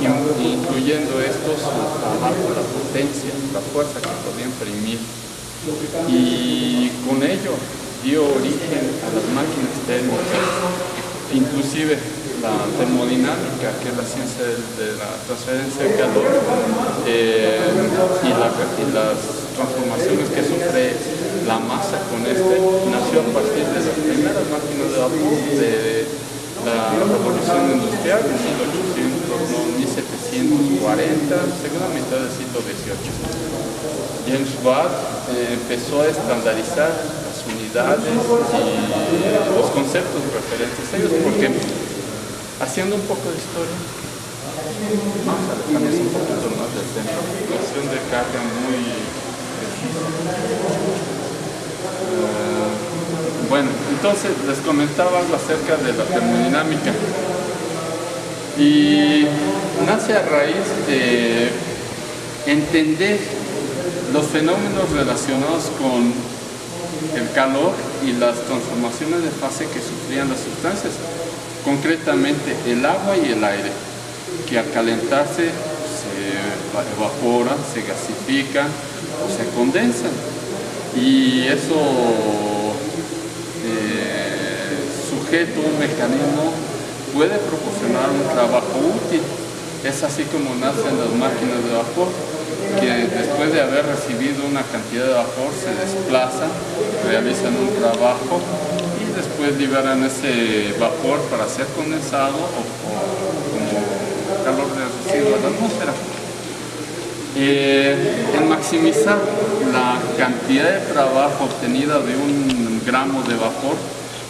incluyendo estos su trabajo, la potencia, la fuerza que podía imprimir, y con ello dio origen a las máquinas térmicas, inclusive la termodinámica, que es la ciencia de la transferencia de calor, y las transformaciones que sufre la masa con nació a partir de las primeras máquinas de vapor de la revolución industrial en 1800, no, 1740, segunda mitad del siglo XVIII. James Watt empezó a estandarizar las unidades y los conceptos referentes a ellos, porque haciendo un poco de historia, vamos a alejarnos un poquito más del centro, situación de carga muy bueno, entonces les comentaba acerca de la termodinámica, y nace a raíz de entender los fenómenos relacionados con el calor y las transformaciones de fase que sufrían las sustancias, concretamente el agua y el aire, que al calentarse se evaporan, se gasifican o se condensan, y eso sujeto a un mecanismo puede proporcionar un trabajo útil. Es así como nacen las máquinas de vapor, que después de haber recibido una cantidad de vapor se desplazan, realizan un trabajo y después liberan ese vapor para ser condensado o como calor de residuo a la atmósfera. En maximizar la cantidad de trabajo obtenida de un gramo de vapor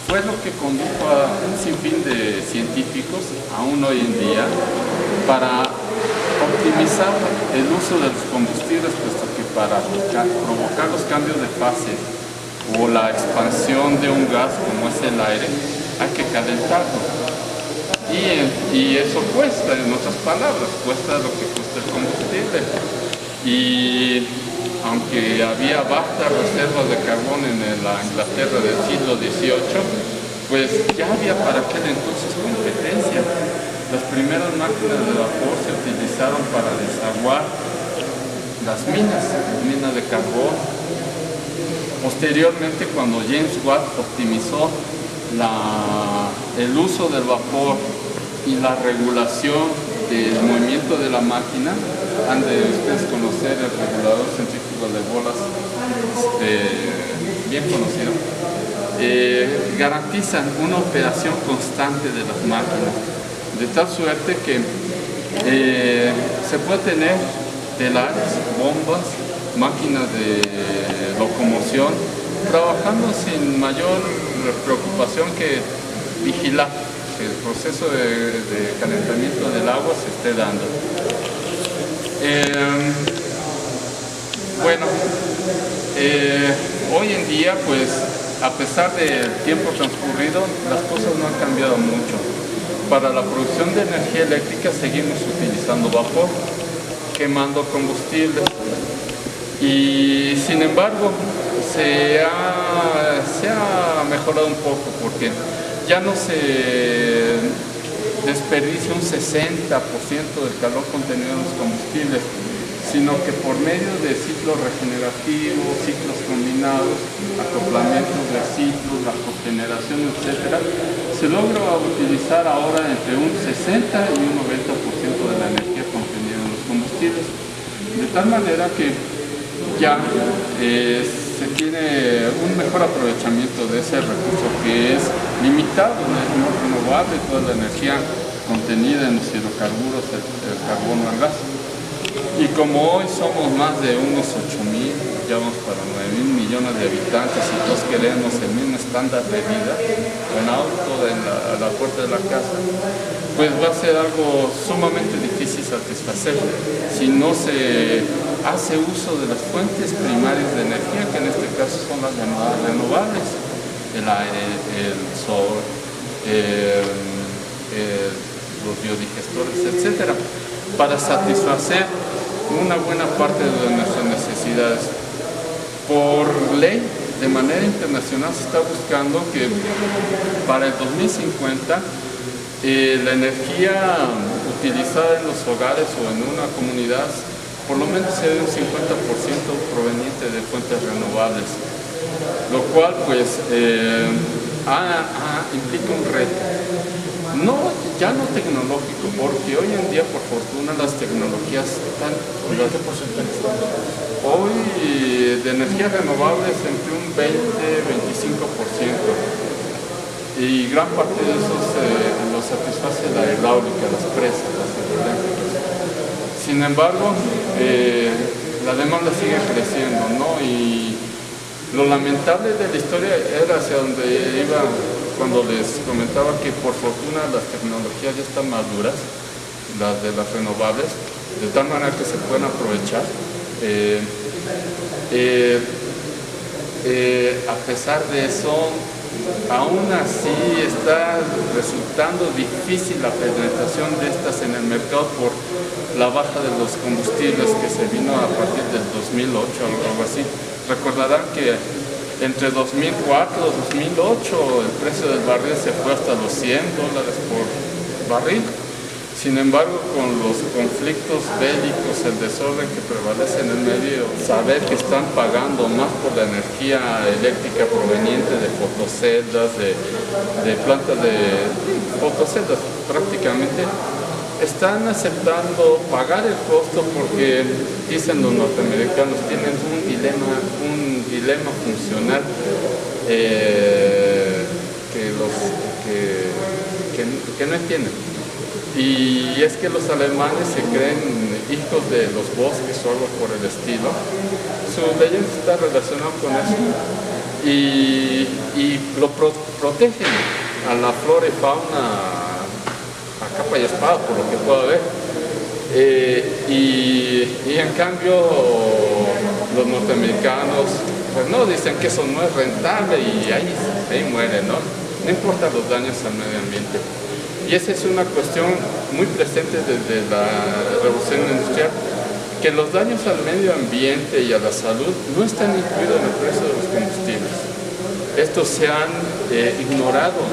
fue lo que condujo a un sinfín de científicos, aún hoy en día, para optimizar el uso de los combustibles, puesto que para provocar los cambios de fase o la expansión de un gas como es el aire, hay que calentarlo. Y eso cuesta, en otras palabras, cuesta lo que cuesta el combustible. Y aunque había vastas reservas de carbón en la Inglaterra del siglo XVIII, pues ya había para aquel entonces competencia. Las primeras máquinas de vapor se utilizaron para desaguar las minas de carbón. Posteriormente, cuando James Watt optimizó el uso del vapor y la regulación del movimiento de la máquina, han de ustedes conocer el regulador centrífugo de bolas, bien conocido, garantizan una operación constante de las máquinas, de tal suerte que se puede tener telares, bombas, máquinas de locomoción, trabajando sin mayor preocupación que vigilar que el proceso de calentamiento del agua se esté dando. Hoy en día, pues, a pesar del tiempo transcurrido, las cosas no han cambiado mucho. Para la producción de energía eléctrica seguimos utilizando vapor, quemando combustible, y sin embargo se ha mejorado un poco, porque ya no se desperdicia un 60% del calor contenido en los combustibles, sino que por medio de ciclos regenerativos, ciclos combinados, acoplamientos de ciclos, la cogeneración, etc., se logra utilizar ahora entre un 60 y un 90% de la energía contenida en los combustibles, de tal manera que ya se tiene un mejor aprovechamiento de ese recurso, que es limitado, no es no renovable, toda la energía contenida en los hidrocarburos, el carbono, el gas. Y como hoy somos más de unos 8.000, ya vamos para 9.000 millones de habitantes, y todos queremos el mismo estándar de vida, en auto, a la puerta de la casa, pues va a ser algo sumamente difícil satisfacer si no se hace uso de las fuentes primarias de energía, que en este caso son las renovables, el aire, el sol, los biodigestores, etcétera, para satisfacer una buena parte de nuestras necesidades. Por ley, de manera internacional, se está buscando que para el 2050 la energía utilizada en los hogares o en una comunidad, por lo menos sea de un 50% proveniente de fuentes renovables, lo cual pues implica un reto. Ya no tecnológico, porque hoy en día, por fortuna, las tecnologías están... Hoy de energías renovables entre un 20-25%. Y gran parte de esos lo satisface la hidráulica, las presas, las hidroeléctricas. Sin embargo, la demanda sigue creciendo, ¿no? Y lo lamentable de la historia era hacia donde iba cuando les comentaba que por fortuna las tecnologías ya están maduras, las de las renovables, de tal manera que se pueden aprovechar. A pesar de eso, aún así está resultando difícil la penetración de estas en el mercado por la baja de los combustibles que se vino a partir del 2008 o algo así. Recordarán que entre 2004 y 2008 el precio del barril se fue hasta los $100 por barril. Sin embargo, con los conflictos bélicos, el desorden que prevalece en el medio, saber que están pagando más por la energía eléctrica proveniente de fotoceldas, de plantas de fotoceldas prácticamente, están aceptando pagar el costo porque, dicen los norteamericanos, tienen un dilema funcional que no entienden. Y es que los alemanes se creen hijos de los bosques o algo por el estilo. Su leyenda está relacionada con eso y lo protegen a la flora y fauna a capa y espada, por lo que pueda ver. Y en cambio los norteamericanos pues no, dicen que eso no es rentable y ahí muere, ¿no? No importa los daños al medio ambiente. Y esa es una cuestión muy presente desde la revolución industrial, que los daños al medio ambiente y a la salud no están incluidos en el precio de los combustibles. Estos se han ignorado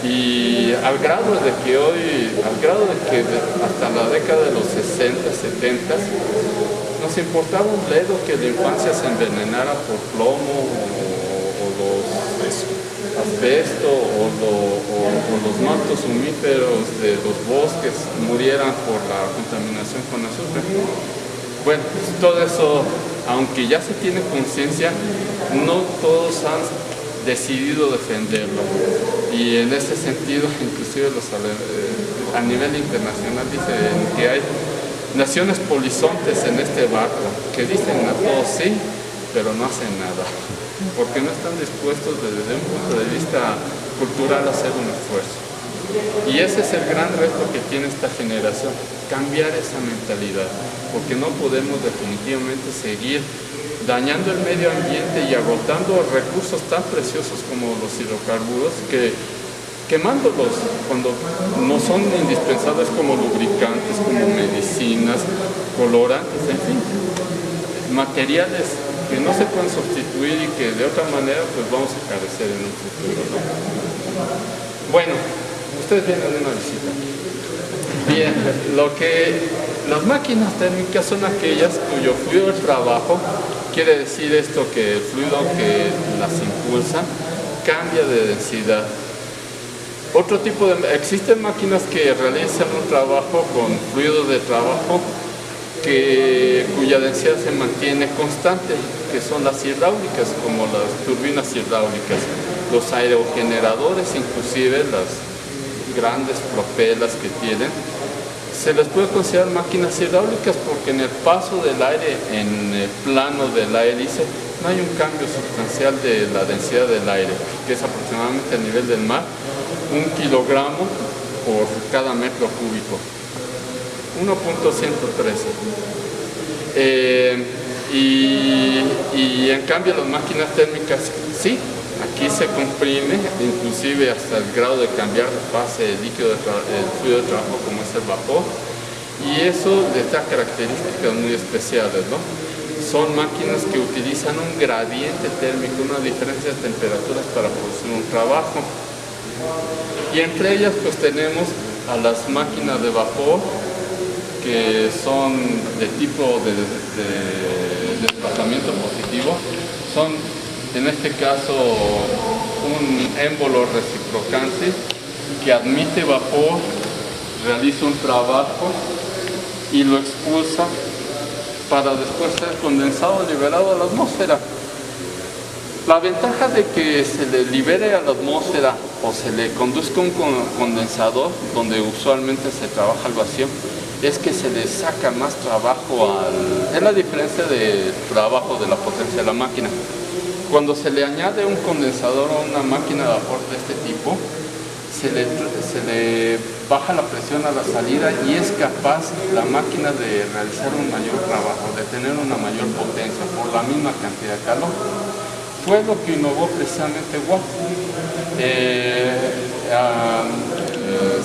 y al grado de que hasta la década de los 60, 70 nos importaba un bledo que la infancia se envenenara por plomo o los asbesto o los mantos humíferos de los bosques murieran por la contaminación con azufre. Bueno, pues todo eso, aunque ya se tiene conciencia, no todos han decidido defenderlo. Y en ese sentido, inclusive a nivel internacional dicen que hay naciones polizontes en este barco que dicen a todos sí, pero no hacen nada, porque no están dispuestos desde un punto de vista cultural a hacer un esfuerzo. Y ese es el gran reto que tiene esta generación, cambiar esa mentalidad, porque no podemos definitivamente seguir dañando el medio ambiente y agotando recursos tan preciosos como los hidrocarburos, que quemándolos cuando no son indispensables como lubricantes, como medicinas, colorantes, en fin, materiales que no se pueden sustituir y que de otra manera pues vamos a carecer en un futuro, ¿no? Bueno, ustedes vienen de una visita. Bien, las máquinas térmicas son aquellas cuyo fluido de trabajo, quiere decir esto que el fluido que las impulsa cambia de densidad. Existen máquinas que realizan un trabajo con fluido de trabajo cuya densidad se mantiene constante, que son las hidráulicas, como las turbinas hidráulicas, los aerogeneradores, inclusive las grandes propelas que tienen, se les puede considerar máquinas hidráulicas porque en el paso del aire, en el plano de la hélice, no hay un cambio sustancial de la densidad del aire, que es aproximadamente a nivel del mar, 1 kilogramo por cada metro cúbico, 1.113. Y en cambio las máquinas térmicas, sí, aquí se comprime, inclusive hasta el grado de cambiar de fase el fluido de trabajo como es el vapor, y eso les da características muy especiales, ¿no? Son máquinas que utilizan un gradiente térmico, una diferencia de temperaturas para producir un trabajo. Y entre ellas pues tenemos a las máquinas de vapor que son de tipo de desplazamiento positivo. Son, en este caso, un émbolo reciprocante que admite vapor, realiza un trabajo y lo expulsa para después ser condensado y liberado a la atmósfera. La ventaja de que se le libere a la atmósfera o se le conduzca un condensador, donde usualmente se trabaja al vacío, es que se le saca más trabajo es la diferencia de trabajo de la potencia de la máquina. Cuando se le añade un condensador a una máquina de vapor de este tipo, se le baja la presión a la salida y es capaz la máquina de realizar un mayor trabajo, de tener una mayor potencia por la misma cantidad de calor. Fue lo que innovó precisamente Watt.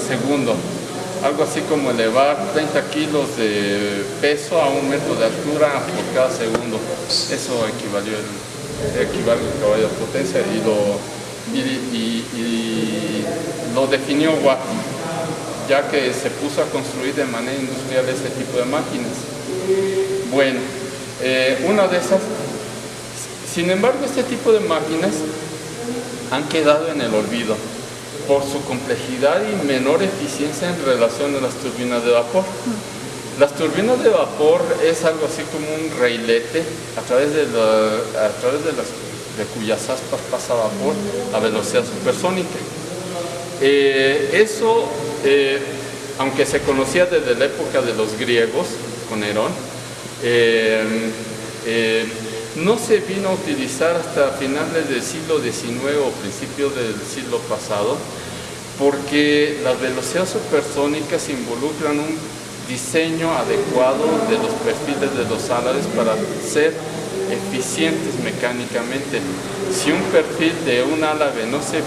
Segundo, algo así como elevar 30 kilos de peso a 1 metro de altura por cada segundo. Eso equivale al caballo de potencia y lo definió Watt, ya que se puso a construir de manera industrial ese tipo de máquinas. Bueno, una de esas. Sin embargo, este tipo de máquinas han quedado en el olvido por su complejidad y menor eficiencia en relación a las turbinas de vapor. Las turbinas de vapor es algo así como un railete a través de cuyas aspas pasa vapor a velocidad supersónica. Aunque se conocía desde la época de los griegos, con Nerón, no se vino a utilizar hasta finales del siglo XIX o principios del siglo pasado, porque las velocidades supersónicas involucran un diseño adecuado de los perfiles de los álabes para ser eficientes mecánicamente. Si un perfil de un álabe no se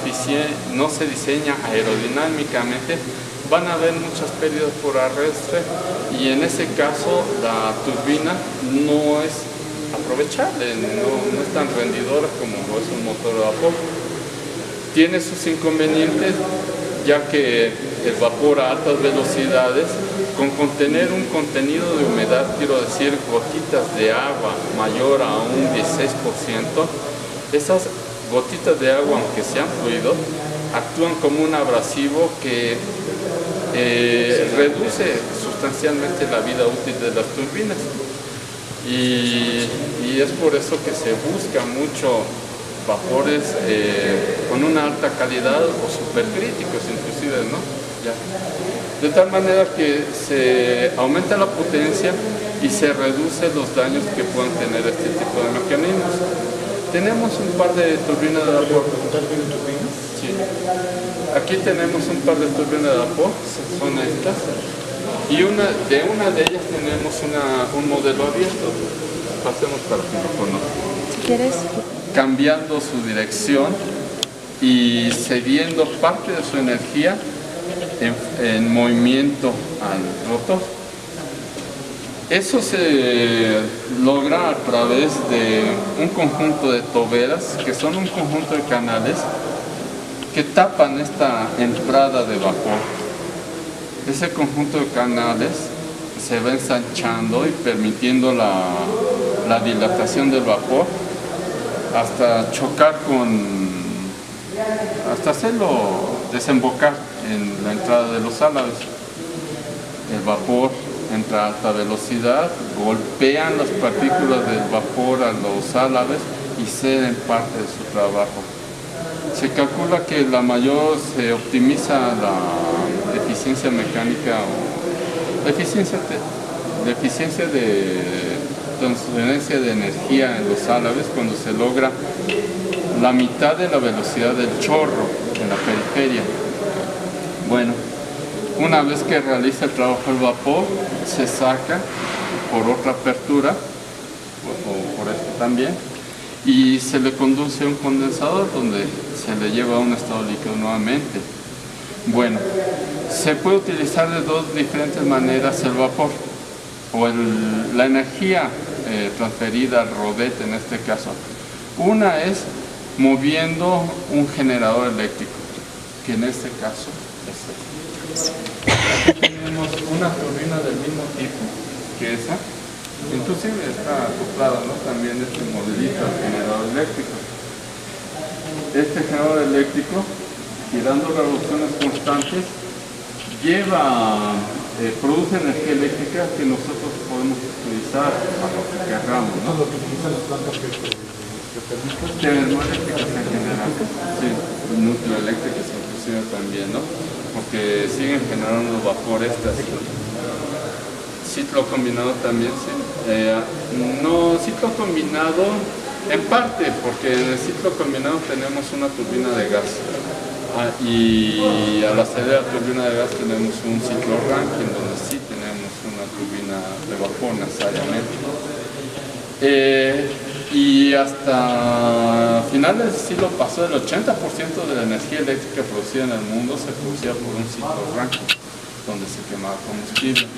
diseña aerodinámicamente, van a haber muchas pérdidas por arrastre y en ese caso la turbina no es aprovechable, no es tan rendidora como es un motor de vapor. Tiene sus inconvenientes, ya que el vapor a altas velocidades, con contener un contenido de humedad, quiero decir gotitas de agua mayor a un 16%, esas gotitas de agua, aunque sean fluidos, actúan como un abrasivo que reduce sustancialmente la vida útil de las turbinas. Y es por eso que se busca mucho vapores con una alta calidad o supercríticos inclusive, ¿no? Ya. De tal manera que se aumenta la potencia y se reducen los daños que puedan tener este tipo de mecanismos. Tenemos un par de turbinas de vapor. Sí. Aquí tenemos un par de turbinas de vapor, son estas. Y una de ellas tenemos un modelo abierto. Pasemos para que lo conozcan. Si quieres. Cambiando su dirección y cediendo parte de su energía en movimiento al rotor. Eso se logra a través de un conjunto de toberas, que son un conjunto de canales que tapan esta entrada de vapor. Ese conjunto de canales se va ensanchando y permitiendo la dilatación del vapor hasta chocar hasta hacerlo desembocar en la entrada de los álabes. El vapor entra a alta velocidad, golpean las partículas del vapor a los álabes y ceden parte de su trabajo. Se calcula que se optimiza la eficiencia mecánica o la eficiencia de transferencia de energía en los álabes cuando se logra la mitad de la velocidad del chorro en la periferia. Bueno, una vez que realiza el trabajo el vapor, se saca por otra apertura, o por esto también, y se le conduce a un condensador donde se le lleva a un estado líquido nuevamente. Bueno, se puede utilizar de dos diferentes maneras el vapor, o la energía transferida al rodete en este caso. Una es moviendo un generador eléctrico, que en este caso es este. Aquí tenemos una turbina del mismo tipo que esa. Inclusive está acoplada, ¿no? También este modelito al generador eléctrico. Este generador eléctrico, girando revoluciones constantes, produce energía eléctrica que nosotros podemos utilizar a lo que queramos, ¿no? Lo que utilizan las plantas termóeléctricas En general, sí, núcleo eléctricas inclusive también, ¿no? Porque siguen generando vapor estas. Ciclo combinado también, sí. No, ciclo combinado en parte, porque en el ciclo combinado tenemos una turbina de gas. Y a la salida de la turbina de gas tenemos un ciclo Rankine, donde sí tenemos una turbina de vapor necesariamente. Y hasta finales del siglo pasado, el 80% de la energía eléctrica producida en el mundo se producía por un ciclo Rankine, donde se quemaba combustible.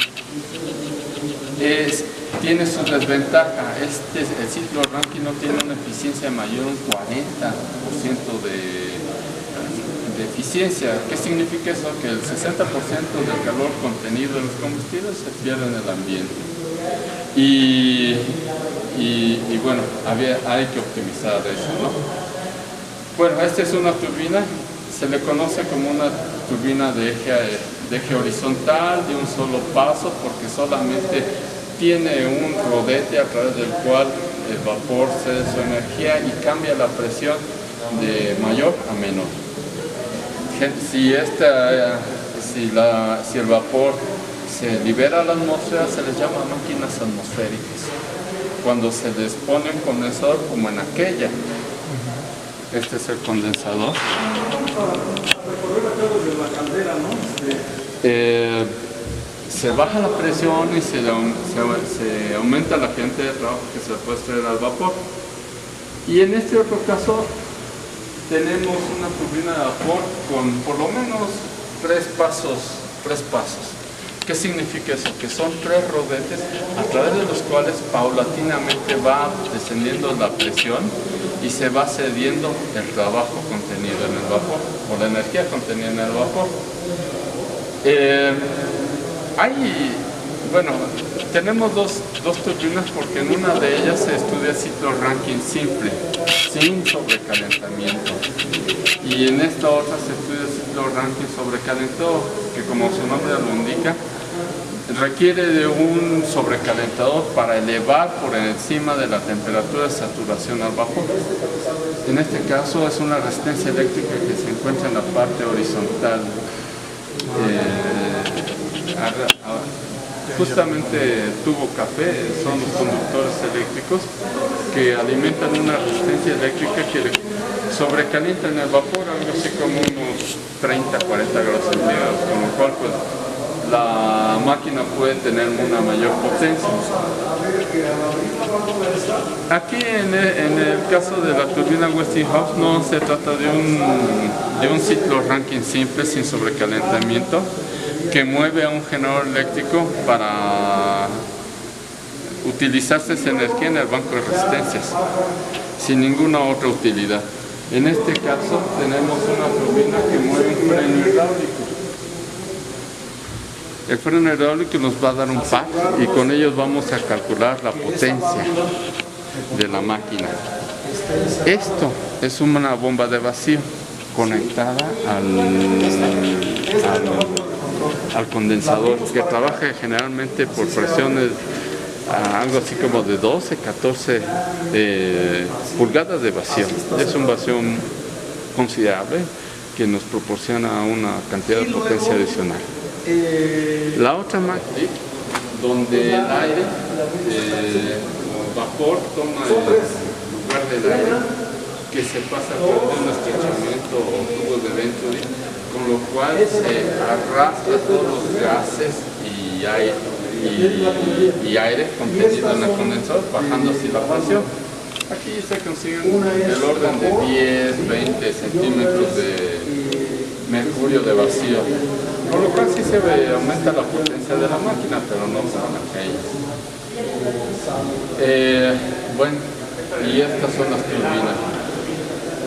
Tiene su desventaja. El ciclo Rankine no tiene una eficiencia mayor a un 40% de eficiencia. ¿Qué significa eso? Que el 60% del calor contenido en los combustibles se pierde en el ambiente. Y bueno, hay que optimizar eso, ¿no? Bueno, esta es una turbina, se le conoce como una turbina de eje horizontal, de un solo paso, porque solamente tiene un rodete a través del cual el vapor cede su energía y cambia la presión de mayor a menor. Si el vapor se libera a la atmósfera, se les llama máquinas atmosféricas. Cuando se les pone un condensador, como en aquella, este es el condensador. Se baja la presión y se aumenta la cantidad de trabajo que se puede extraer al vapor. Y en este otro caso, tenemos una turbina de vapor con por lo menos tres pasos. ¿Qué significa eso? Que son tres rodetes a través de los cuales paulatinamente va descendiendo la presión y se va cediendo el trabajo contenido en el vapor, o la energía contenida en el vapor. Tenemos dos turbinas, porque en una de ellas se estudia ciclo Rankine simple, sin sobrecalentamiento. Y en esta otra se estudia ciclo Rankine sobrecalentado, que como su nombre lo indica, requiere de un sobrecalentador para elevar por encima de la temperatura de saturación al vapor. En este caso es una resistencia eléctrica que se encuentra en la parte horizontal. Justamente tubo café son los conductores eléctricos que alimentan una resistencia eléctrica que sobrecalienta en el vapor algo así como unos 30-40 grados centígrados, con lo cual pues, la máquina puede tener una mayor potencia. Aquí en el caso de la turbina Westinghouse no se trata de un ciclo Rankine simple sin sobrecalentamiento que mueve a un generador eléctrico para utilizarse esa energía en el banco de resistencias sin ninguna otra utilidad. En este caso tenemos una turbina que mueve un freno hidráulico. El freno hidráulico nos va a dar un pack y con ellos vamos a calcular la potencia de la máquina. Esto es una bomba de vacío conectada al condensador, que trabaja generalmente por presiones algo así como de 12-14 pulgadas de vacío. Es un vacío considerable que nos proporciona una cantidad de potencia adicional. La otra máquina, donde el aire, el vapor toma el lugar del aire, que se pasa a través de un estrechamiento o tubos de Venturi, con lo cual se arrastra todos los gases y aire contenido en el condensador, bajando así la presión. Aquí se consiguen el orden de 10-20 centímetros de mercurio de vacío, con lo cual sí se aumenta la potencia de la máquina, pero no como aquella. Bueno, y estas son las turbinas.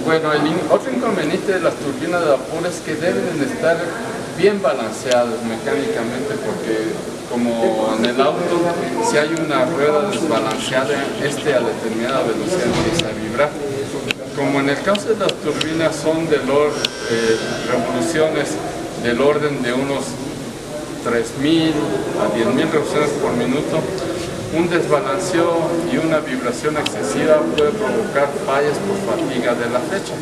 Bueno, el otro inconveniente de las turbinas de vapor es que deben estar bien balanceadas mecánicamente, porque como en el auto, si hay una rueda desbalanceada, a determinada velocidad empieza a vibrar. Como en el caso de las turbinas son revoluciones del orden de unos 3.000 a 10.000 revoluciones por minuto, un desbalanceo y una vibración excesiva puede provocar fallas por fatiga de la flecha,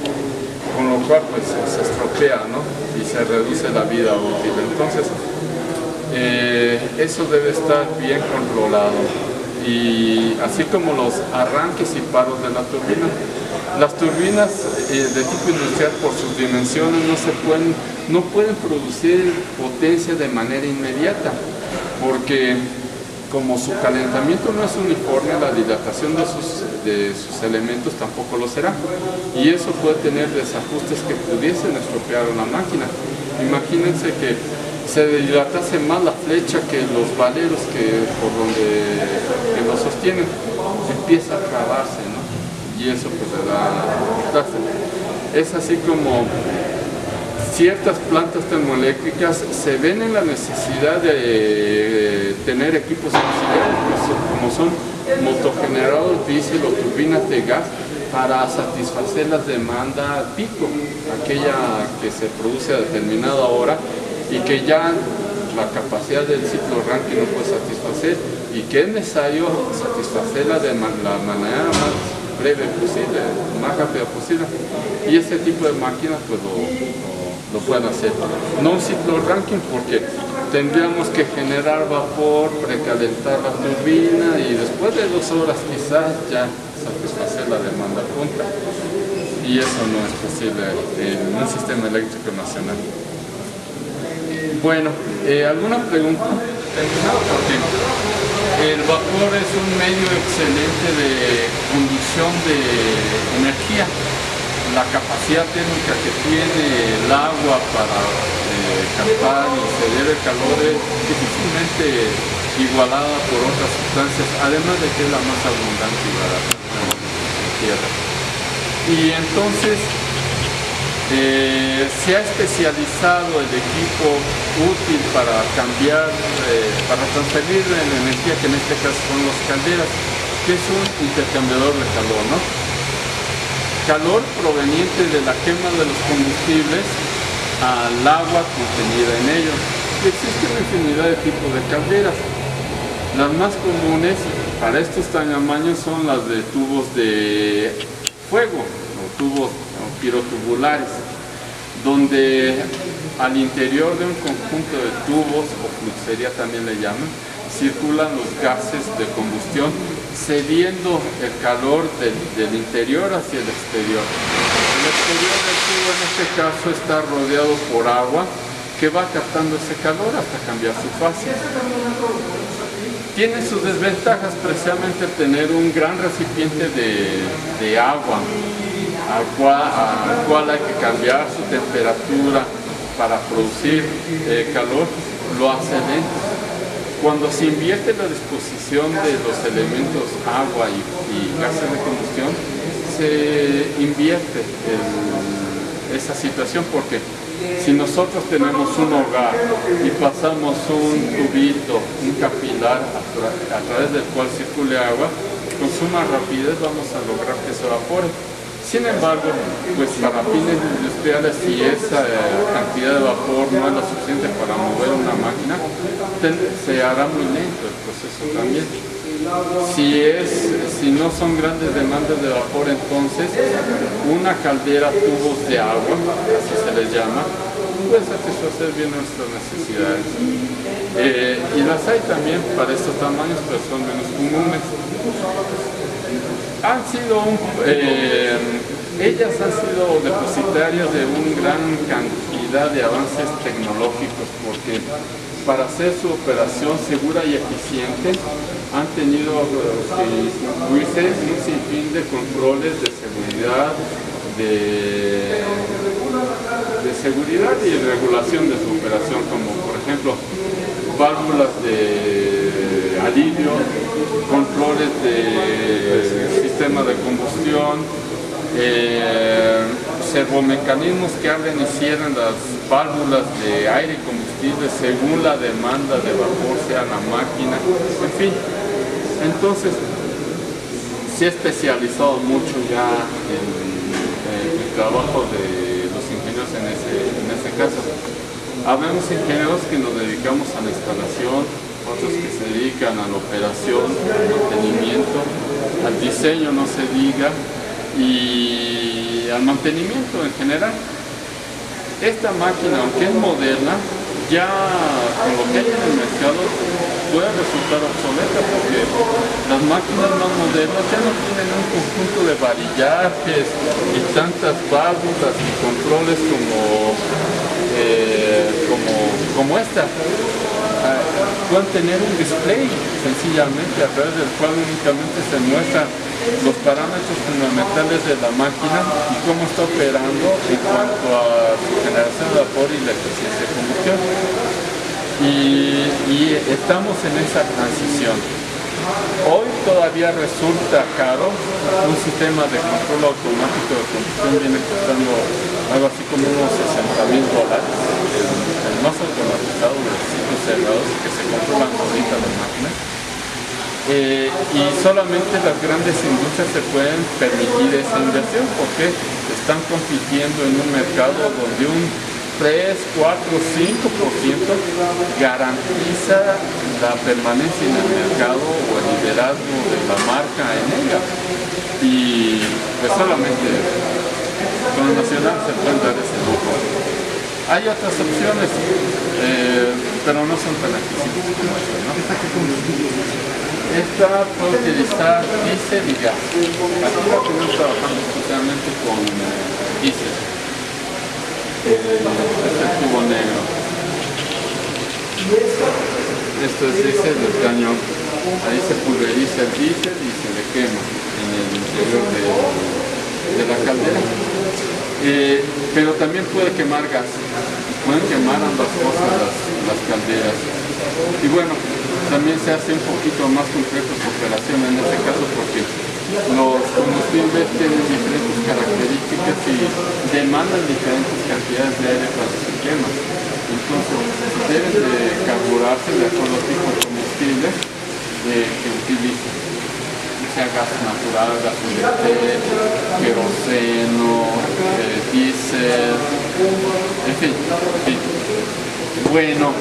con lo cual pues se estropea, ¿no? Y se reduce la vida útil. Entonces eso debe estar bien controlado, y así como los arranques y paros de la turbina. Las turbinas de tipo industrial, por sus dimensiones, no pueden producir potencia de manera inmediata, porque como su calentamiento no es uniforme, la dilatación de sus elementos tampoco lo será, y eso puede tener desajustes que pudiesen estropear una máquina. Imagínense que se dilatase más la flecha que los valeros que lo sostienen, empieza a trabarse, ¿no? Y eso pues le da. Es así como ciertas plantas termoeléctricas se ven en la necesidad de tener equipos auxiliares, como son motogeneradores diésel o turbinas de gas, para satisfacer la demanda pico, aquella que se produce a determinada hora y que ya la capacidad del ciclo Rankine no puede satisfacer, y que es necesario satisfacerla de la manera más breve posible, más rápida posible, y ese tipo de máquinas pues lo pueden hacer. No un ciclo Rankine, porque tendríamos que generar vapor, precalentar la turbina y después de 2 horas quizás ya satisfacer la demanda punta, y eso no es posible en un sistema eléctrico nacional. Bueno, ¿alguna pregunta? Porque el vapor es un medio excelente de conducción de energía. La capacidad térmica que tiene el agua para captar y ceder el calor es difícilmente igualada por otras sustancias, además de que es la más abundante y barata en la tierra. Y entonces se ha especializado el equipo útil para cambiar, para transferir la energía, que en este caso son los calderas, que es un intercambiador de calor, ¿no? Calor proveniente de la quema de los combustibles al agua contenida en ellos. Y existe una infinidad de tipos de calderas. Las más comunes para estos tamaños son las de tubos de fuego, o tubos pirotubulares, donde al interior de un conjunto de tubos, o fluxería también le llaman, circulan los gases de combustión, cediendo el calor del interior hacia el exterior. El exterior del tubo en este caso está rodeado por agua que va captando ese calor hasta cambiar su fase. Tiene sus desventajas, precisamente tener un gran recipiente de agua al cual hay que cambiar su temperatura para producir calor, lo hace lento. Cuando se invierte la disposición de los elementos agua y gases de combustión, se invierte esa situación, porque si nosotros tenemos un hogar y pasamos un tubito, un capilar a través del cual circule agua, con suma rapidez vamos a lograr que se evapore. Sin embargo, pues para fines industriales, si esa cantidad de vapor no es lo suficiente para mover una máquina, se hará muy lento el proceso también. Si no son grandes demandas de vapor, entonces una caldera tubos de agua, así se les llama, puede satisfacer bien nuestras necesidades. Y las hay también para estos tamaños, pero son menos comunes. Ellas han sido depositarias de una gran cantidad de avances tecnológicos, porque para hacer su operación segura y eficiente han tenido que incluirse un sinfín de controles de seguridad, y regulación de su operación, como por ejemplo válvulas de alivio, controles de sistema de combustión, servomecanismos que abren y cierran las válvulas de aire y combustible según la demanda de vapor, sea la máquina, en fin. Entonces, se ha especializado mucho ya en el trabajo de los ingenieros en ese caso. Habemos ingenieros que nos dedicamos a la instalación, otros que se dedican a la operación, al mantenimiento, al diseño, no se diga, y al mantenimiento en general. Esta máquina, aunque es moderna, ya con lo que hay en el mercado puede resultar obsoleta, porque las máquinas más modernas ya no tienen un conjunto de varillajes y tantas válvulas y controles como esta. Pueden tener un display sencillamente a través del cual únicamente se muestran los parámetros fundamentales de la máquina y cómo está operando en cuanto a su generación de vapor y la eficiencia de combustión. Y estamos en esa transición. Hoy todavía resulta caro. Un sistema de control automático de combustión viene costando algo así como unos $60,000, el más automatizado de sitios cerrados que se controlan ahorita las máquinas. Y solamente las grandes industrias se pueden permitir esa inversión porque están compitiendo en un mercado donde un 3, 4, 5% garantiza la permanencia en el mercado o el liderazgo de la marca en ella. Y pues solamente con el nacional se puede dar ese lujo. Hay otras opciones, pero no son tan accesibles como esta, ¿no? Esta puede utilizar diésel y gas. Aquí la tenemos trabajando especialmente con diésel. Este tubo negro. Esto es diésel del cañón. Ahí se pulveriza el diésel y se le quema en el interior de la caldera. Pero también puede quemar gas. Pueden quemar ambas cosas las calderas. Y bueno, también se hace un poquito más complejo su operación en este caso porque los combustibles tienen diferentes características y demandan diferentes cantidades de aire para su quema. Entonces, deben de carburarse de acuerdo al tipo de combustible que utilicen. Sea gas natural, gas queroseno, diésel, en fin. Bueno,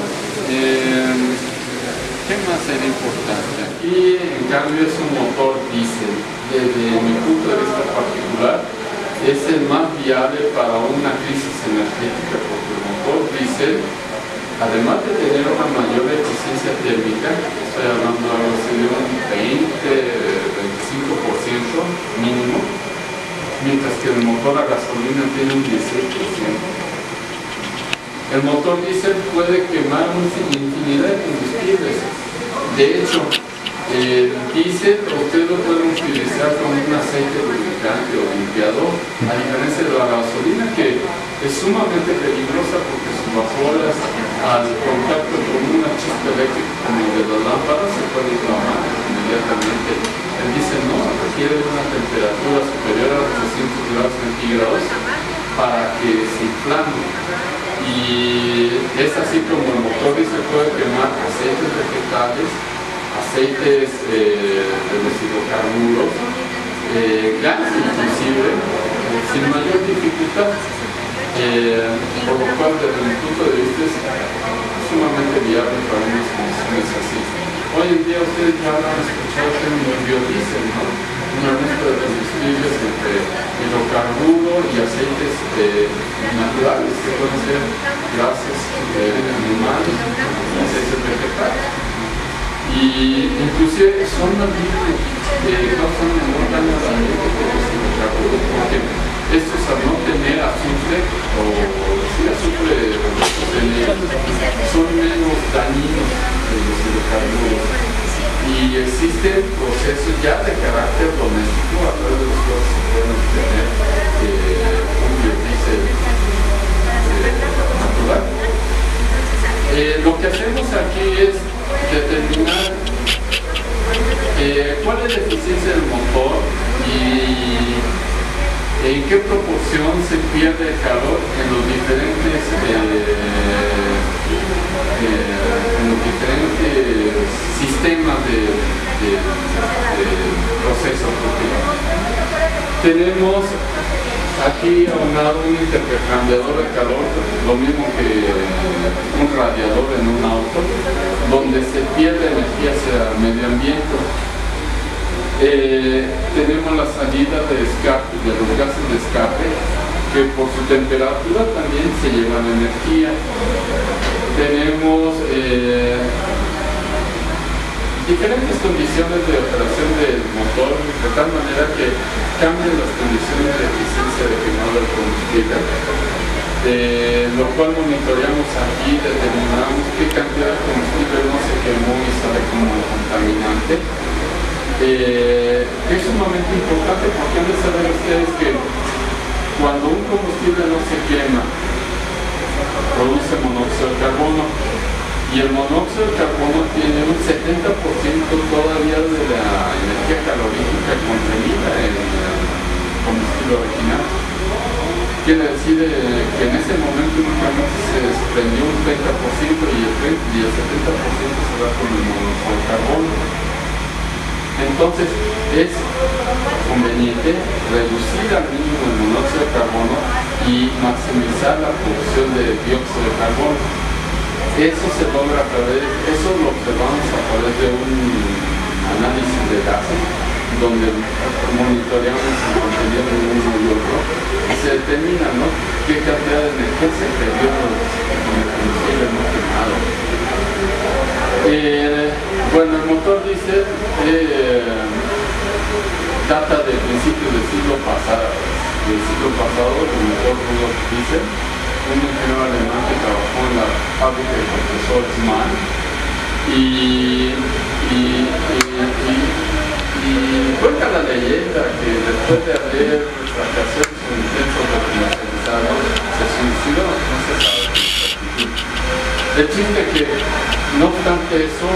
¿qué más sería importante? Aquí, en cambio, es un motor diésel. Desde mi punto de vista particular, es el más viable para una crisis energética, porque el motor diésel, además de tener una mayor eficiencia térmica, estoy hablando algo así de un 20-25% mínimo, mientras que el motor a gasolina tiene un 18%. El motor diésel puede quemar una infinidad de combustibles. De hecho, el diésel ustedes lo pueden utilizar como un aceite lubricante o limpiador, a diferencia de la gasolina, que es sumamente peligrosa porque sus vapores al contacto con una chispa eléctrica como el de las lámparas se puede inflamar inmediatamente. El diésel no, requiere una temperatura superior a 300 grados centígrados para que se inflame. Y es así como el motor diésel puede quemar aceites vegetales, aceites de los hidrocarburos, gas inclusive, sin mayor dificultad, por lo cual desde mi punto de vista es sumamente viable para unas condiciones así. Hoy en día ustedes ya han escuchado el término biodiesel, ¿no? Una mezcla de combustibles entre hidrocarburo y aceites naturales, que pueden ser grasas animales y aceites vegetales. Y inclusive son más libres que causan menor daño al ambiente que los hidrocarburos, porque estos al no tener azufre o azufre son menos dañinos que los hidrocarburos. Y existen procesos ya de carácter doméstico a través de los cuales se pueden obtener un biodiesel natural. Lo que hacemos aquí es determinar cuál es la eficiencia del motor y en qué proporción se pierde el calor en los diferentes sistemas de proceso. Tenemos aquí aunado un intercambiador de calor, lo mismo que un radiador en un auto, donde se pierde energía hacia el medio ambiente. Tenemos la salida de escape, de los gases de escape, que por su temperatura también se llevan energía. Tenemos diferentes condiciones de operación del motor, de tal manera que cambian las condiciones de eficiencia de quemado del combustible, lo cual monitoreamos aquí, determinamos qué cantidad de combustible no se quemó y sale como contaminante. Es sumamente importante porque han de saber ustedes que cuando un combustible no se quema, produce monóxido de carbono, y el monóxido de carbono tiene un 70% todavía de la energía calorífica contenida en el combustible original. Quiere decir que en ese momento únicamente se desprendió un 30% y el 70% se va con el monóxido de carbono. Entonces es conveniente reducir al mínimo el monóxido de carbono y maximizar la producción de dióxido de carbono. Eso se logra a través, eso lo observamos a través de un análisis de gases, donde monitoreamos el contenido de uno y otro y se determina, ¿no?, qué cantidad de energía se perdió en el combustible no quemado. Bueno, el motor diésel data del principio del siglo pasado. El motor Rudolf Diesel, un ingeniero alemán que trabajó en la fábrica de compresores MAN, y cuenta la leyenda que después de haber fracasado en su intento de comercializarlo, se suicidó, no se sabe. El chiste que, no obstante eso,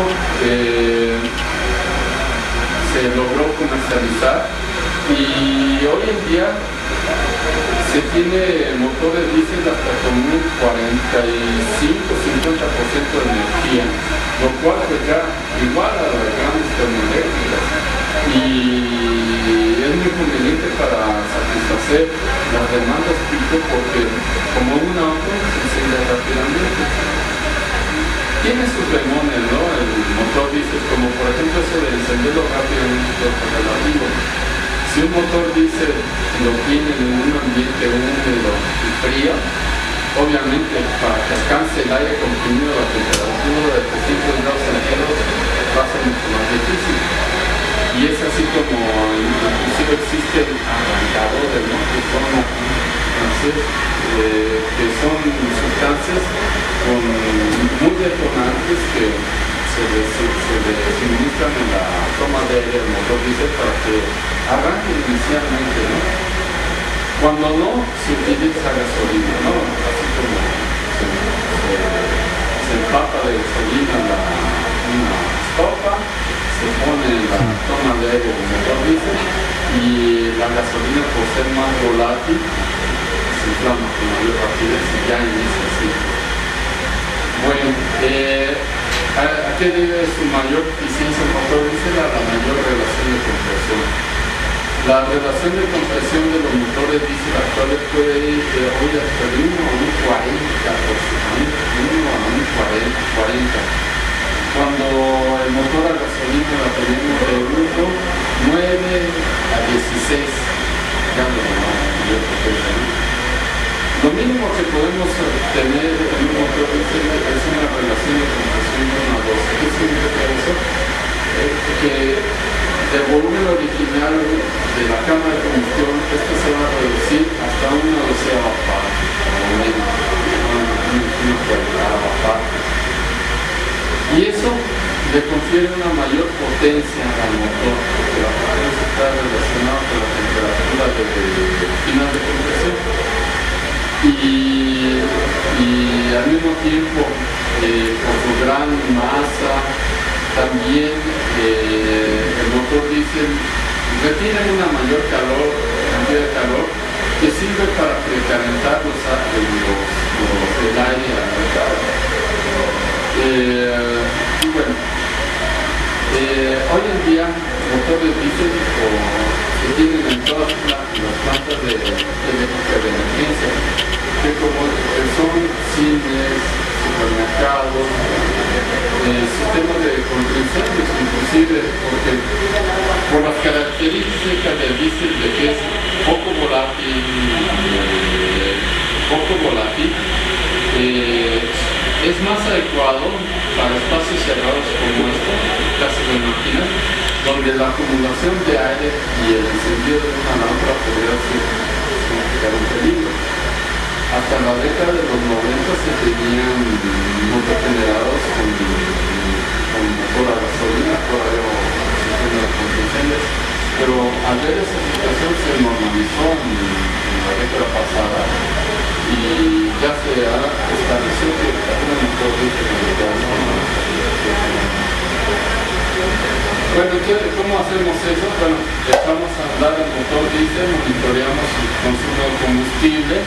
se logró comercializar y hoy en día se tiene motores diésel hasta con un 45-50% de energía, lo cual pues ya igual a las grandes termoeléctricas, y es muy conveniente para satisfacer las demandas pico, porque como un auto se enciende rápidamente. Tiene sus bemoles, ¿no?, el motor diésel, como por ejemplo eso de encenderlo rápidamente es relativo. Si un motor diésel lo tiene en un ambiente húmedo y frío, obviamente para que alcance el aire comprimido a la temperatura de 300 grados centígrados va a ser mucho más difícil. Y es así como inclusive existen arrancadores, ¿no?, que son sustancias muy detonantes que se suministran en la toma de aire del motor diésel para que arranque inicialmente, ¿no? Cuando no, se utiliza gasolina, ¿no?, así como se empapa de gasolina una estopa, se pone en la toma de aire del motor diésel y la gasolina, por ser más volátil, se inflama con mayor rapidez y ya inicia así. Bueno, ¿a qué debe su mayor eficiencia el motor diésel? A la mayor relación de compresión. La relación de compresión de los motores diésel actuales puede ir de hoy hasta de 1 a un 40. Cuando el motor a gasolina la tenemos de 1.9 a 16, ya no mayor potencia, ¿no? Lo mínimo que podemos tener en un motor diésel es una relación de compresión de 1 a 2. ¿Qué significa eso? Que el volumen original de la cámara de combustión, esto se va a reducir hasta una doceava parte, o menos, una cuarentava parte. Y eso le confiere una mayor potencia al motor, porque la potencia está relacionada con la temperatura del final de compresión. Y al mismo tiempo, por su gran masa, también el motor diésel retiene una mayor cantidad de calor, que sirve para precalentar el aire al mercado. Bueno, hoy en día motores diésel que tienen en todas las plantas eléctricas de emergencia, que son cines, supermercados, sistemas de contraincendios, inclusive, porque por las características del diésel de que es poco volátil, es más adecuado para espacios cerrados como este, caso de máquinas, donde la acumulación de aire y el encendido de una lámpara podría significar un peligro. Hasta la década de los 90 se tenían motogenerados con motor a gasolina, todavía sistema de contingencias, pero al ver esa situación se normalizó en la década pasada y ya se ha establecido que un motor diésel Bueno, ¿cómo hacemos eso? Bueno, echamos a andar el motor diésel, monitoreamos el consumo de combustible,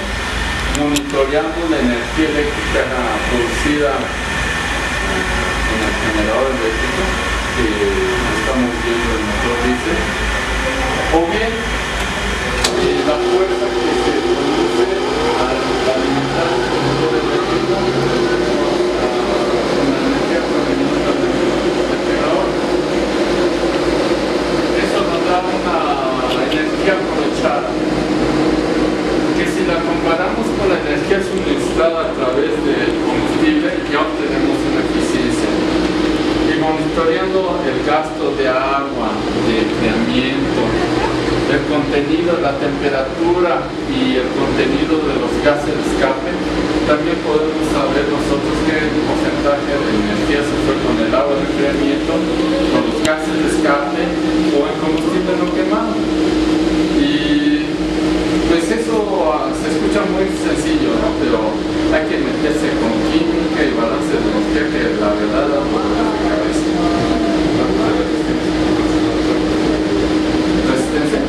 monitoreamos la energía eléctrica producida en el generador eléctrico que estamos viendo el motor diésel, o bien la fuerza que se produce al alimentar el motor eléctrico con la energía proveniente del generador. Eso nos da una energía aprovechada, que si la comparamos con la energía suministrada a través del combustible, ya obtenemos una eficiencia. Y monitoreando el gasto de agua, de enfriamiento, el contenido, la temperatura y el contenido de los gases de escape, también podemos saber nosotros qué porcentaje de energía se fue con el agua de enfriamiento, con los gases de escape o el combustible no quemado. Y pues eso se escucha muy sencillo, ¿no? Pero hay que meterse con química y balance de energía, que la verdad da un poco de cabeza. ¿Resistencia?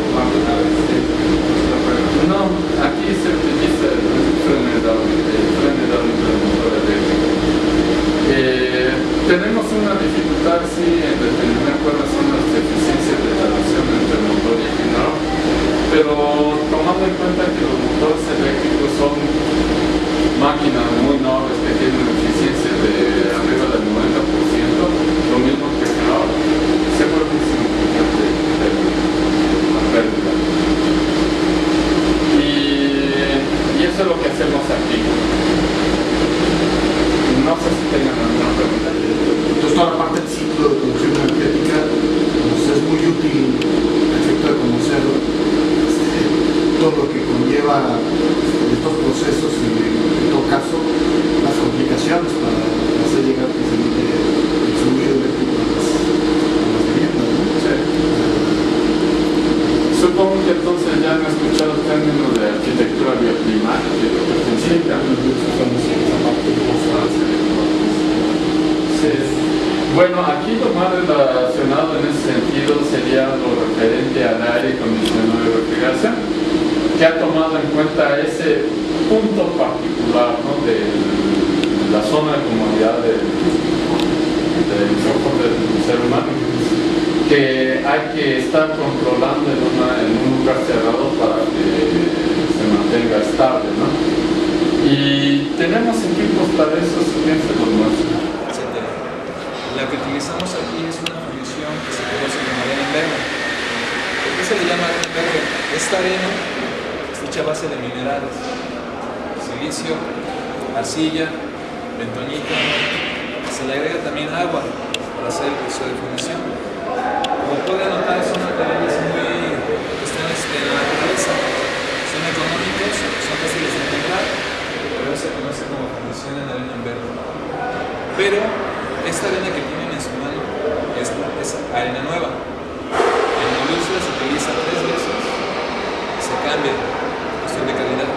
No, aquí se utiliza el freno hidráulico del motor eléctrico. Tenemos una dificultad, sí, en determinar cuáles son las deficiencias de tracción entre el motor y el generador, pero tomando en cuenta que los motores eléctricos son máquinas muy nobles que tienen eficiencia de arriba del 90%, lo mismo que el generador, se vuelve insignificante la pérdida. Y eso es lo que hacemos aquí. No sé si tengan alguna pregunta. Entonces toda la parte del ciclo de producción energética pues, es muy útil el efecto de conocer todo lo que conlleva estos procesos y en todo caso las complicaciones para hacer llegar precisamente el fluido eléctrico a las viviendas, ¿no? Sí. Supongo que entonces ya han escuchado el término de arquitectura bioclimática. Bueno, aquí lo más relacionado en ese sentido sería lo referente al aire acondicionado y refrigeración, que ha tomado en cuenta ese punto particular, ¿no? de la zona de comodidad del confort del ser humano, que hay que estar controlando en un lugar cerrado para que se mantenga estable, ¿no? Y tenemos equipos para eso, si bien se los muestro. La que utilizamos aquí es una fundición que se conoce como arena en verga. ¿Por qué se le llama arena en verga? Esta arena está hecha a base de minerales: silicio, arcilla, bentonita. Se le agrega también agua para hacer el proceso de fundición. Como pueden notar, son materiales que están en la naturaleza. Son económicos, son fáciles de encontrar, pero se conoce como fundición en arena en verga. Pero esta arena que tienen en su mano es arena nueva. En la industria se utiliza 3 veces y se cambia, cuestión de calidad.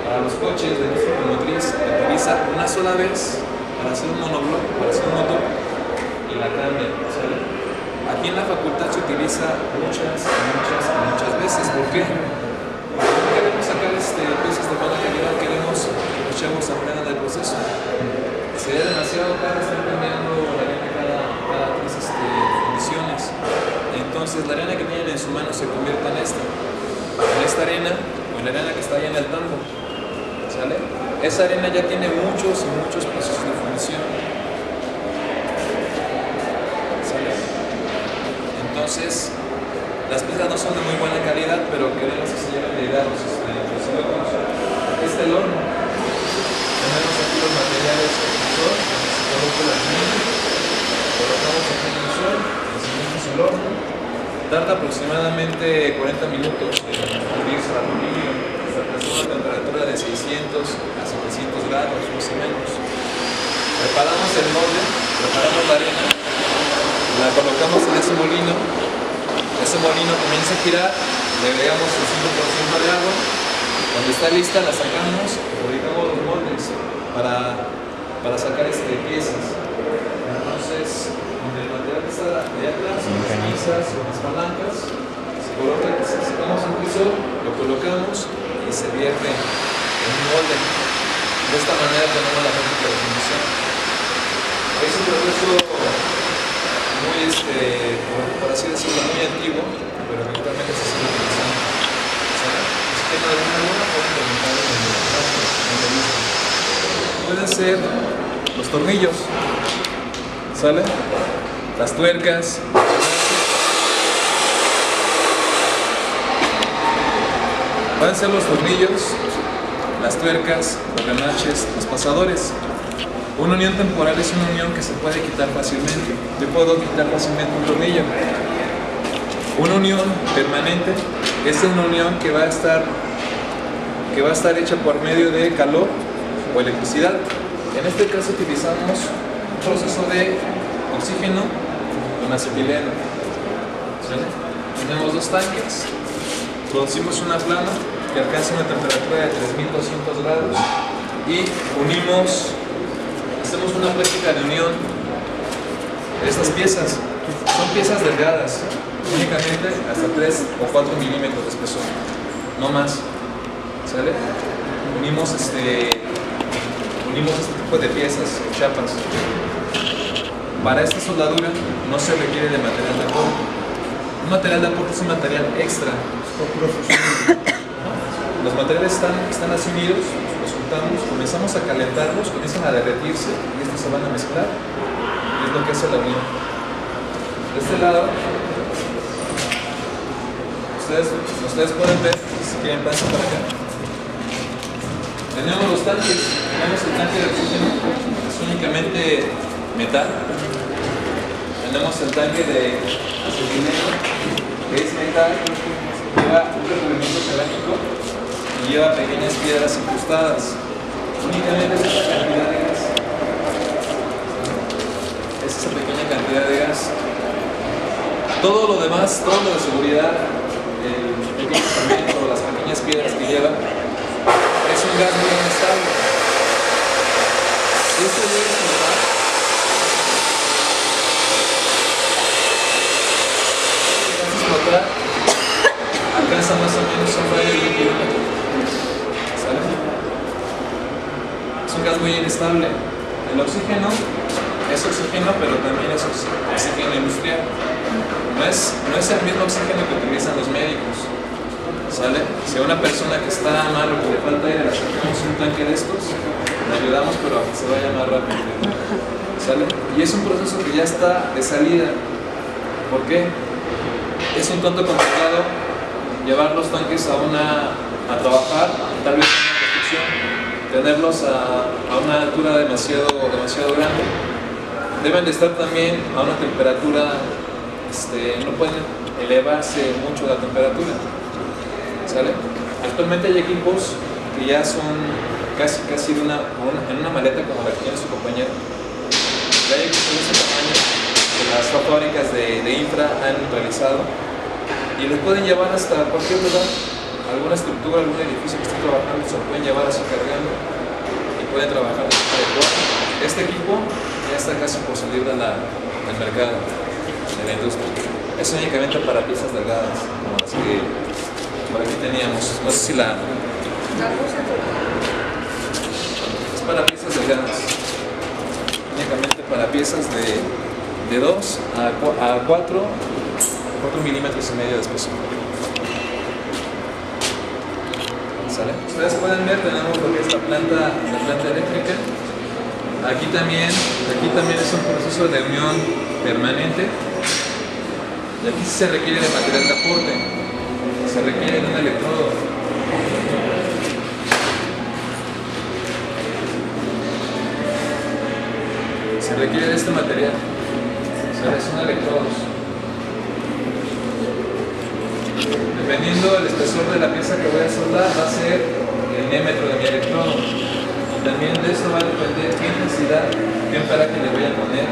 Para los coches de industria automotriz se utiliza una sola vez para hacer un monobloque, para hacer un motor, y la cambia. ¿Sale? Aquí en la facultad se utiliza muchas veces. ¿Por qué? Porque nunca piezas de buena calidad queremos que los chavos aprendan del proceso. Sería demasiado caro estar cambiando la arena cada 3 fundiciones. Entonces la arena que tienen en su mano se convierte en esta arena o en la arena que está allá en el tambo. ¿Sale? Esa arena ya tiene muchos y muchos procesos de fundición. ¿Sale? Entonces, las piezas no son de muy buena calidad, pero queremos que se lleven de idea los hornos. Aquí está el horno. Tenemos aquí los materiales que se coloca el aluminio, colocamos aquí en el suelo, encendemos el horno. Tarda aproximadamente 40 minutos en fundirse el aluminio hasta alcanzar una temperatura de 600 a 700 grados, más o menos. Preparamos el molde, preparamos la arena, la colocamos en ese molino. Ese molino comienza a girar, le agregamos el 5% de agua. Cuando está lista la sacamos y fabricamos los moldes para sacar piezas. Entonces, donde el material que está de atrás, son las pinzas o las palancas, se coloca, sacamos un piso, lo colocamos y se vierte en un molde. De esta manera tenemos la técnica de fundición. Es un proceso muy, por así decirlo, muy antiguo, pero actualmente se sigue utilizando. Así que de alguna pueden implementarlo en el mismo. Pueden ser los tornillos, ¿sale? Las tuercas, pueden ser los tornillos, las tuercas, los granaches, los pasadores. Una unión temporal es una unión que se puede quitar fácilmente. Yo puedo quitar fácilmente un tornillo. Una unión permanente es una unión que va a estar hecha por medio de calor o electricidad. En este caso utilizamos un proceso de oxígeno con acetileno. ¿Sale? Tenemos 2 tanques. Producimos una flama que alcanza una temperatura de 3200 grados y hacemos una práctica de unión de estas piezas. Son piezas delgadas, únicamente hasta 3 o 4 milímetros de espesor, no más. ¿Sale? Unimos este tipo de piezas, chapas. Para esta soldadura no se requiere de material de aporte. Un material de aporte es un material extra. Los materiales están así unidos, los juntamos, comenzamos a calentarlos, comienzan a derretirse y estos se van a mezclar. Y es lo que hace la unión. De este lado, ustedes pueden ver, si quieren pasen para acá. Tenemos los tanques, tenemos el tanque de oxígeno, es únicamente metal. Tenemos el tanque de acetileno, que es metal, lleva un recubrimiento cerámico y lleva pequeñas piedras incrustadas. Únicamente es esa cantidad de gas. Es esa pequeña cantidad de gas. Todo lo demás, todo lo de seguridad, el pequeño cemento, las pequeñas piedras que lleva, es un gas muy inestable. Si esto llega a explotar, alcanza más o menos un radio de 1 kilómetro. ¿Sale? Es un gas muy inestable. El oxígeno es oxígeno, pero también es oxígeno industrial. No es el mismo oxígeno que utilizan los médicos. ¿Sale? Si a una persona que está mal o que le falta aire le sacamos un tanque de estos, le ayudamos, pero a que se vaya más rápido. ¿Sale? Y es un proceso que ya está de salida. ¿Por qué? Es un tanto complicado llevar los tanques a trabajar, tal vez en una construcción, tenerlos a una altura demasiado grande. Deben de estar también a una temperatura, no pueden elevarse mucho la temperatura. ¿Sale? Actualmente hay equipos que ya son casi en una maleta como la que tiene su compañero. Ya hay equipos de ese tamaño que las fábricas de infra han realizado y los pueden llevar hasta cualquier lugar, alguna estructura, algún edificio que esté trabajando, se lo pueden llevar así cargando y pueden trabajar de forma. Este equipo ya está casi por salir del mercado, de la industria. Es únicamente para piezas delgadas, como las que por aquí teníamos. No sé si la Es para piezas delgadas. Únicamente para piezas de 2 a 4 milímetros y medio de espesor. ¿Sale? Ustedes pueden ver, tenemos lo que es la planta eléctrica. Aquí también es un proceso de unión permanente. Y aquí se requiere de material de aporte. Se requiere de un electrodo. Se requiere de este material. Son electrodos. Dependiendo del espesor de la pieza que voy a soldar, va a ser el diámetro de mi electrodo. Y también de esto va a depender qué intensidad, qué amperaje le voy a poner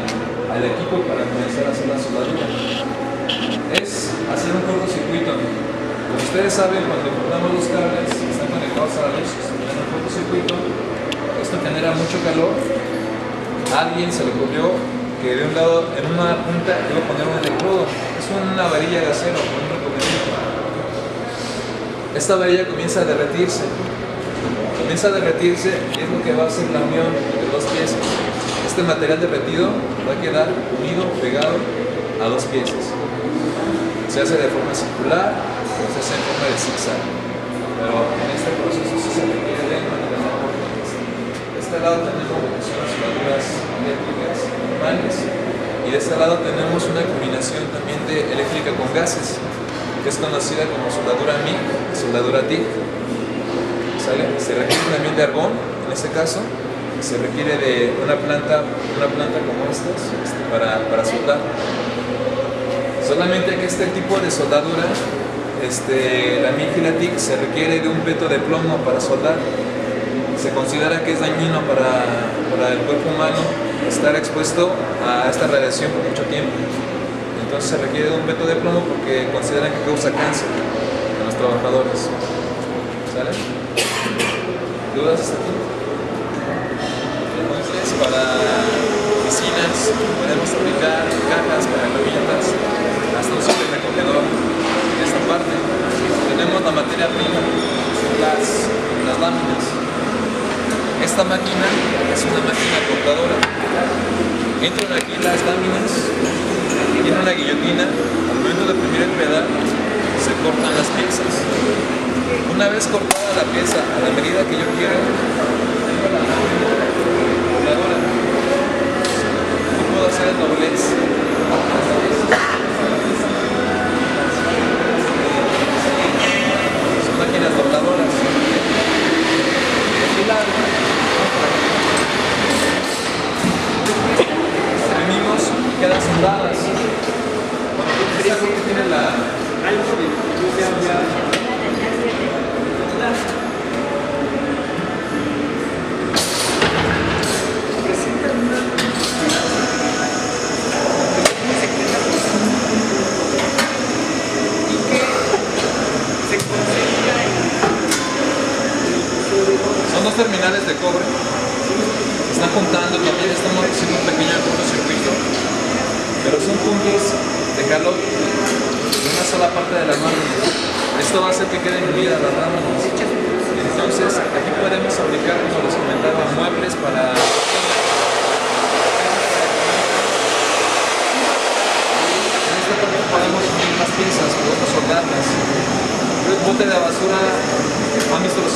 al equipo para comenzar a hacer la soldadura. Es hacer un cortocircuito. Como ustedes saben, cuando cortamos los cables que están conectados a la luz, se genera un cortocircuito. Esto genera mucho calor. A alguien se le ocurrió que de un lado, en una punta, iba a poner un electrodo. Es una varilla de acero con un recubrimiento. Esta varilla comienza a derretirse. Comienza a derretirse y es lo que va a hacer la unión entre dos piezas. Este material derretido va a quedar unido, pegado a dos piezas. Se hace de forma circular o se hace en forma de zigzag. Pero en este proceso sí se requiere de material de aporte. De este lado tenemos lo que son las soldaduras eléctricas normales y de este lado tenemos una combinación también de eléctrica con gases, que es conocida como soldadura MIG, soldadura TIG. ¿Sale? Se requiere también de argón, en este caso, se requiere de una planta como estas para soldar. Solamente que este tipo de soldadura, la MIG y la TIG, se requiere de un peto de plomo para soldar. Se considera que es dañino para el cuerpo humano estar expuesto a esta radiación por mucho tiempo. Entonces se requiere de un peto de plomo porque consideran que causa cáncer a los trabajadores. ¿Sale? ¿Dudas hasta aquí? Entonces, para oficinas podemos aplicar cajas para herramientas hasta un simple recogedor. En esta parte tenemos la materia prima, las láminas. Esta máquina es una máquina cortadora. Entran aquí las láminas, tiene una guillotina. Al momento de oprimir el pedal se cortan las piezas. Una vez cortada la pieza a la medida que yo quiero, tengo la máquina dobladora. Yo puedo hacer el doblez. Son máquinas dobladoras. Venimos y quedan soldadas. Esta que tiene la... Son dos terminales de cobre. Se están juntando, también estamos haciendo un pequeño cortocircuito, pero son puntos de calor de una sola parte de las láminas. Esto va a hacer que queden unidas las láminas. Entonces, aquí podemos fabricar, como les comentaba, muebles para... En esta parte podemos unir más piezas, podemos soldarlas. El bote de basura, ¿han visto los